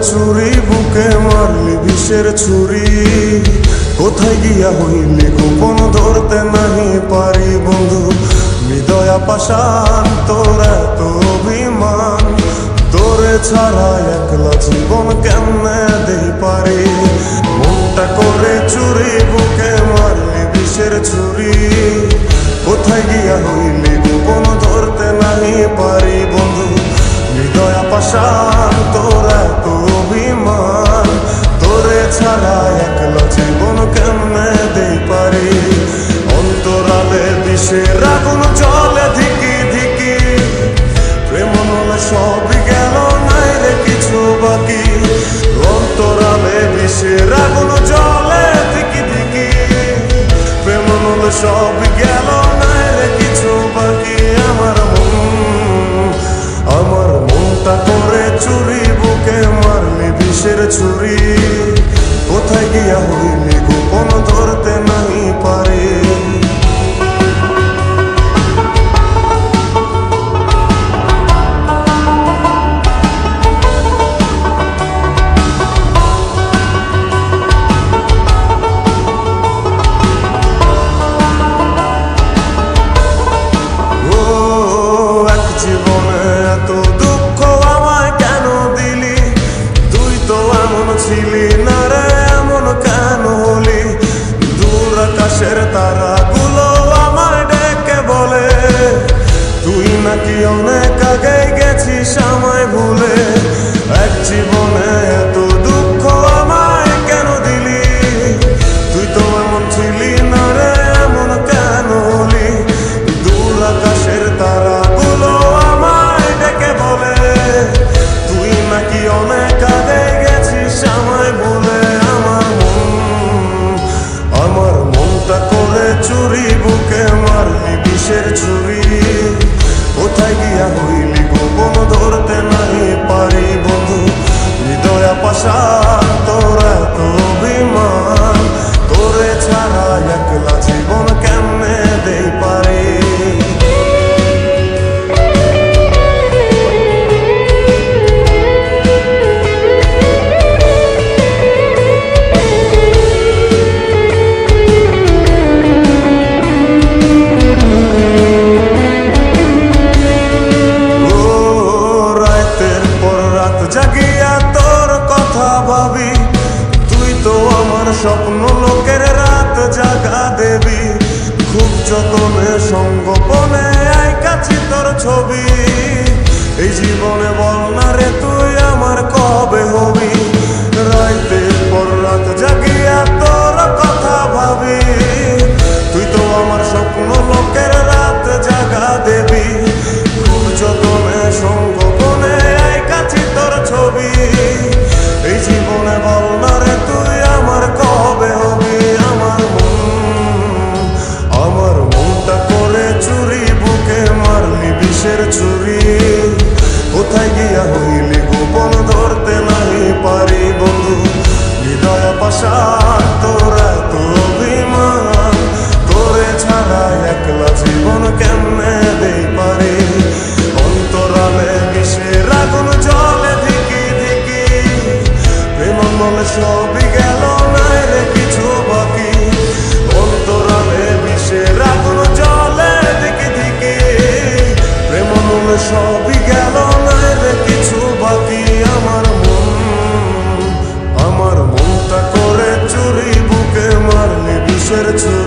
চুরি বুকে মারলি বিষের ছুরি, কোথায় গিয়া হইলি গোপন ধরতে নাহি পারি বন্ধু। হৃদয়া পাষাণ তোর এত অভিমান, তোরে ছাড়া একলা জীবন কেমনে দেই পারি। মনটা করে চুরি বুকে মারলি বিষের ছুরি, কোথায় গিয়া হইলি গোপন ধরতে নাহি পারি বন্ধু। হৃদয়া পাষাণ তোর এত অভিমান, তোরে ছাড়া একলা জীবন কেমনে দেই পারি। অন্তরালে বিষের আগুন জ্বলে ধিকি ধিকি, প্রেম নলে সবই গেল নাই রে কিছু বাকি। অন্তরালে বিষের আগুন জ্বলে ধিকি ধিকি, প্রেম নলে সবই গেল নাই রে কিছু বাকি। আমার মনটা করে চুরি বুকে মারলি বিষের ছুরি, কোথায় গিয়া হইলি গোপন ধরতে নাহি পারি। ছিলি না রে এমন কেন হলি, দূর আকাশের তারাগুলো আমায় ডেকে বলে, তুই নাকি অনেক আগে গেছিস আমায় ভুলে। এক জীবনে এত দুঃখ আমায় কেন দিলি, তুই তো এমন ছিলি না রে এমন কেন হলি। দূর আকাশের তারাগুলো আমায় ডেকে বলে, তুই নাকি অনেক আগে আমায় বলে। আমার মনটা করে চুরি বুকে মারলি বিষের ছুরি, কোথায় গিয়া হইলি গোপন ধরতে নাহি পারি বন্ধু। হৃদয়া পাষাণ তোর এত অভিমান, তোরে ছাড়া একলা জীবন কেমনে দেই পারি। জাগিয়া তোর কথা ভাবি, তুই তো আমার স্বপ্ন লোকের রাত জাগা দেবী। খুব যতনে সঙ্গোপনে আইকাছি তোর ছবি, এই জীবনে বল না রে তুই আমার কবে হবি। রাতের পর রাত জাগিয়া তোর কথা ভাবি, তুই তো আমার স্বপ্ন লোকের রাত জাগা দেবী। খুব যতনে সঙ্গোপনে আইকাছি তোর ছবি, এই জীবনে বল না রে তুই আমার কবে হবি। আমার মনটা করে চুরি বুকে মারলি বিষের ছুরি, কোথায় গিয়া হইলি গোপন ধরতে নাহি পারি বন্ধু। হৃদয়া পাষাণ তোর এত অভিমান, তোরে ছাড়া একলা জীবন কেমনে দেই পারি। অন্তরালে বিষের আগুন জ্বলে ধিকি ধিকি, প্রেম নলে সবই গেল নাই রে কিছু বাকি। অন্তরালে বিষের আগুন জ্বলে ধিকি ধিকি, প্রেম নলে সবই গেল নাই রে কিছু বাকি। আমার মনটা করে চুরি বুকে মারলি বিষের ছুরি।